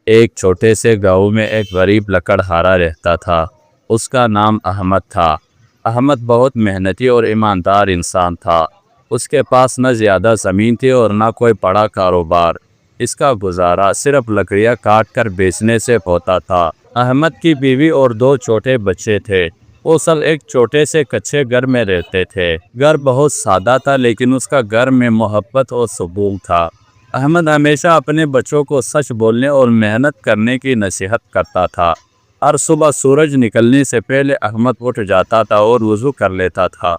ایک چھوٹے سے گاؤں میں ایک غریب لکڑہارا رہتا تھا۔ اس کا نام احمد تھا۔ احمد بہت محنتی اور ایماندار انسان تھا۔ اس کے پاس نہ زیادہ زمین تھی اور نہ کوئی بڑا کاروبار۔ اس کا گزارا صرف لکڑیاں کاٹ کر بیچنے سے ہوتا تھا۔ احمد کی بیوی اور 2 چھوٹے بچے تھے۔ وہ سب ایک چھوٹے سے کچے گھر میں رہتے تھے۔ گھر بہت سادہ تھا لیکن اس کا گھر میں محبت اور سکون تھا۔ احمد ہمیشہ اپنے بچوں کو سچ بولنے اور محنت کرنے کی نصیحت کرتا تھا۔ ہر صبح سورج نکلنے سے پہلے احمد اٹھ جاتا تھا اور وضو کر لیتا تھا،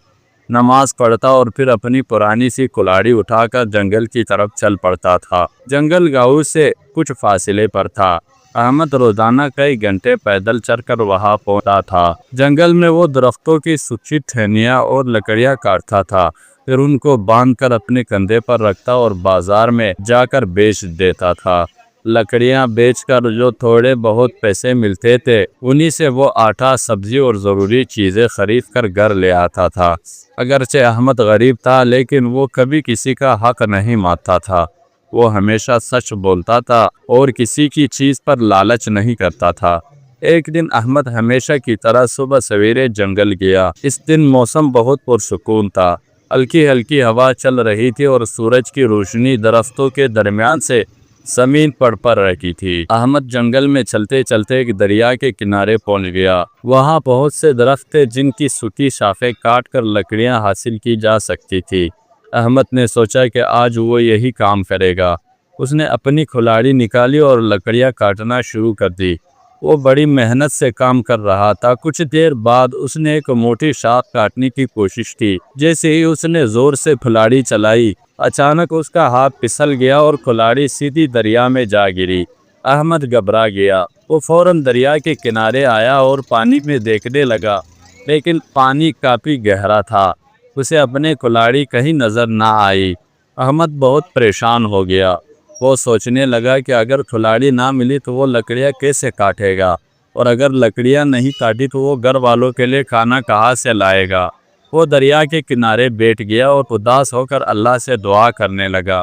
نماز پڑھتا اور پھر اپنی پرانی سی کلاڑی اٹھا کر جنگل کی طرف چل پڑتا تھا۔ جنگل گاؤں سے کچھ فاصلے پر تھا۔ احمد روزانہ کئی گھنٹے پیدل چل کر وہاں پہنچتا تھا۔ جنگل میں وہ درختوں کی سوکھی ٹہنیاں اور لکڑیاں کاٹتا تھا، پھر ان کو باندھ کر اپنے کندھے پر رکھتا اور بازار میں جا کر بیچ دیتا تھا۔ لکڑیاں بیچ کر جو تھوڑے بہت پیسے ملتے تھے انہی سے وہ آٹا، سبزی اور ضروری چیزیں خرید کر گھر لے آتا تھا۔ اگرچہ احمد غریب تھا لیکن وہ کبھی کسی کا حق نہیں مانتا تھا۔ وہ ہمیشہ سچ بولتا تھا اور کسی کی چیز پر لالچ نہیں کرتا تھا۔ ایک دن احمد ہمیشہ کی طرح صبح سویرے جنگل گیا۔ اس دن موسم بہت پرسکون تھا۔ ہلکی ہلکی ہوا چل رہی تھی اور سورج کی روشنی درختوں کے درمیان سے زمین پر پڑ رہی تھی۔ احمد جنگل میں چلتے چلتے ایک دریا کے کنارے پہنچ گیا۔ وہاں بہت سے درخت تھے جن کی سوکھی شاخیں کاٹ کر لکڑیاں حاصل کی جا سکتی تھی۔ احمد نے سوچا کہ آج وہ یہی کام کرے گا۔ اس نے اپنی کھلاڑی نکالی اور لکڑیاں کاٹنا شروع کر دی۔ وہ بڑی محنت سے کام کر رہا تھا۔ کچھ دیر بعد اس نے ایک موٹی شاخ کاٹنے کی کوشش کی۔ جیسے ہی اس نے زور سے کھلاڑی چلائی، اچانک اس کا ہاتھ پھسل گیا اور کھلاڑی سیدھی دریا میں جا گری۔ احمد گھبرا گیا۔ وہ فوراً دریا کے کنارے آیا اور پانی میں دیکھنے لگا، لیکن پانی کافی گہرا تھا۔ اسے اپنے کھلاڑی کہیں نظر نہ آئی۔ احمد بہت پریشان ہو گیا۔ وہ سوچنے لگا کہ اگر کھلاڑی نہ ملی تو وہ لکڑیاں کیسے کاٹے گا، اور اگر لکڑیاں نہیں کاٹی تو وہ گھر والوں کے لیے کھانا کہاں سے لائے گا۔ وہ دریا کے کنارے بیٹھ گیا اور اداس ہو کر اللہ سے دعا کرنے لگا۔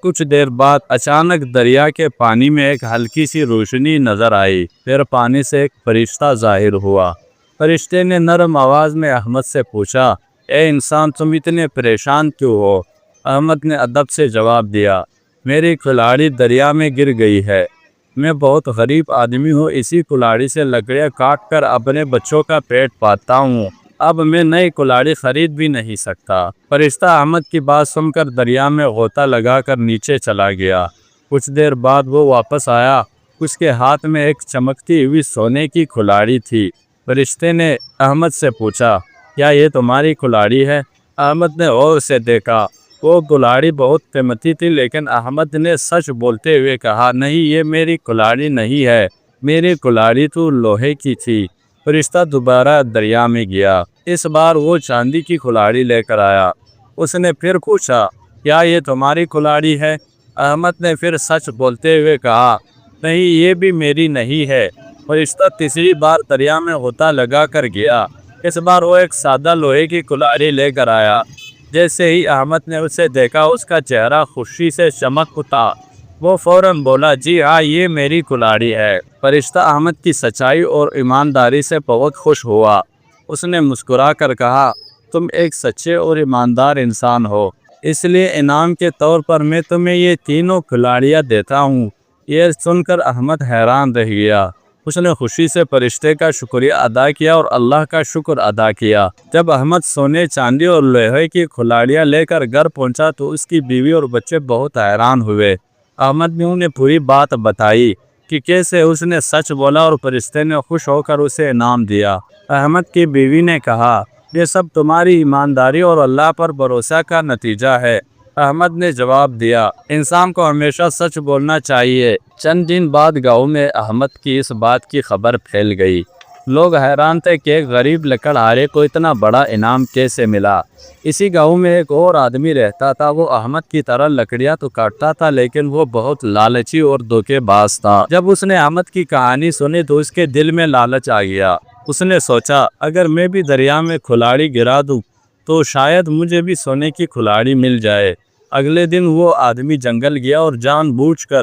کچھ دیر بعد اچانک دریا کے پانی میں ایک ہلکی سی روشنی نظر آئی۔ پھر پانی سے ایک فرشتہ ظاہر ہوا۔ فرشتے نے نرم آواز میں احمد سے پوچھا، اے انسان، تم اتنے پریشان کیوں ہو؟ احمد نے ادب سے جواب دیا، میری کھلاڑی دریا میں گر گئی ہے۔ میں بہت غریب آدمی ہوں، اسی کھلاڑی سے لکڑیاں کاٹ کر اپنے بچوں کا پیٹ پالتا ہوں۔ اب میں نئی کھلاڑی خرید بھی نہیں سکتا۔ فرشتہ احمد کی بات سن کر دریا میں غوطہ لگا کر نیچے چلا گیا۔ کچھ دیر بعد وہ واپس آیا۔ اس کے ہاتھ میں ایک چمکتی ہوئی سونے کی کھلاڑی تھی۔ فرشتے نے احمد سے پوچھا، کیا یہ تمہاری کھلاڑی ہے؟ احمد نے غور سے دیکھا۔ وہ کھلاڑی بہت قیمتی تھی، لیکن احمد نے سچ بولتے ہوئے کہا، نہیں، یہ میری کھلاڑی نہیں ہے، میری کھلاڑی تو لوہے کی تھی۔ فرشتہ دوبارہ دریا میں گیا۔ اس بار وہ چاندی کی کھلاڑی لے کر آیا۔ اس نے پھر پوچھا، کیا یہ تمہاری کھلاڑی ہے؟ احمد نے پھر سچ بولتے ہوئے کہا، نہیں، یہ بھی میری نہیں ہے۔ فرشتہ تیسری بار دریا میں غوطہ لگا کر گیا۔ اس بار وہ ایک سادہ لوہے کی کھلاڑی لے کر آیا۔ جیسے ہی احمد نے اسے دیکھا، اس کا چہرہ خوشی سے چمک اٹھا۔ وہ فوراً بولا، جی ہاں، یہ میری کھلاڑی ہے۔ فرشتہ احمد کی سچائی اور ایمانداری سے بہت خوش ہوا۔ اس نے مسکرا کر کہا، تم ایک سچے اور ایماندار انسان ہو، اس لیے انعام کے طور پر میں تمہیں یہ تینوں کھلاڑیاں دیتا ہوں۔ یہ سن کر احمد حیران رہ گیا۔ اس نے خوشی سے فرشتے کا شکریہ ادا کیا اور اللہ کا شکر ادا کیا۔ جب احمد سونے، چاندی اور لوہے کی کھلاڑیاں لے کر گھر پہنچا تو اس کی بیوی اور بچے بہت حیران ہوئے۔ احمد نے انہیں پوری بات بتائی کہ کیسے اس نے سچ بولا اور فرشتے نے خوش ہو کر اسے انعام دیا۔ احمد کی بیوی نے کہا، یہ سب تمہاری ایمانداری اور اللہ پر بھروسہ کا نتیجہ ہے۔ احمد نے جواب دیا، انسان کو ہمیشہ سچ بولنا چاہیے۔ چند دن بعد گاؤں میں احمد کی اس بات کی خبر پھیل گئی۔ لوگ حیران تھے کہ ایک غریب لکڑہارے کو اتنا بڑا انعام کیسے ملا۔ اسی گاؤں میں ایک اور آدمی رہتا تھا۔ وہ احمد کی طرح لکڑیاں تو کاٹتا تھا، لیکن وہ بہت لالچی اور دھوکے باز تھا۔ جب اس نے احمد کی کہانی سنی تو اس کے دل میں لالچ آ گیا۔ اس نے سوچا، اگر میں بھی دریا میں کھلاڑی گرا دوں تو شاید مجھے بھی سونے کی کھلاڑی مل جائے۔ اگلے دن وہ آدمی جنگل گیا اور جان بوجھ کر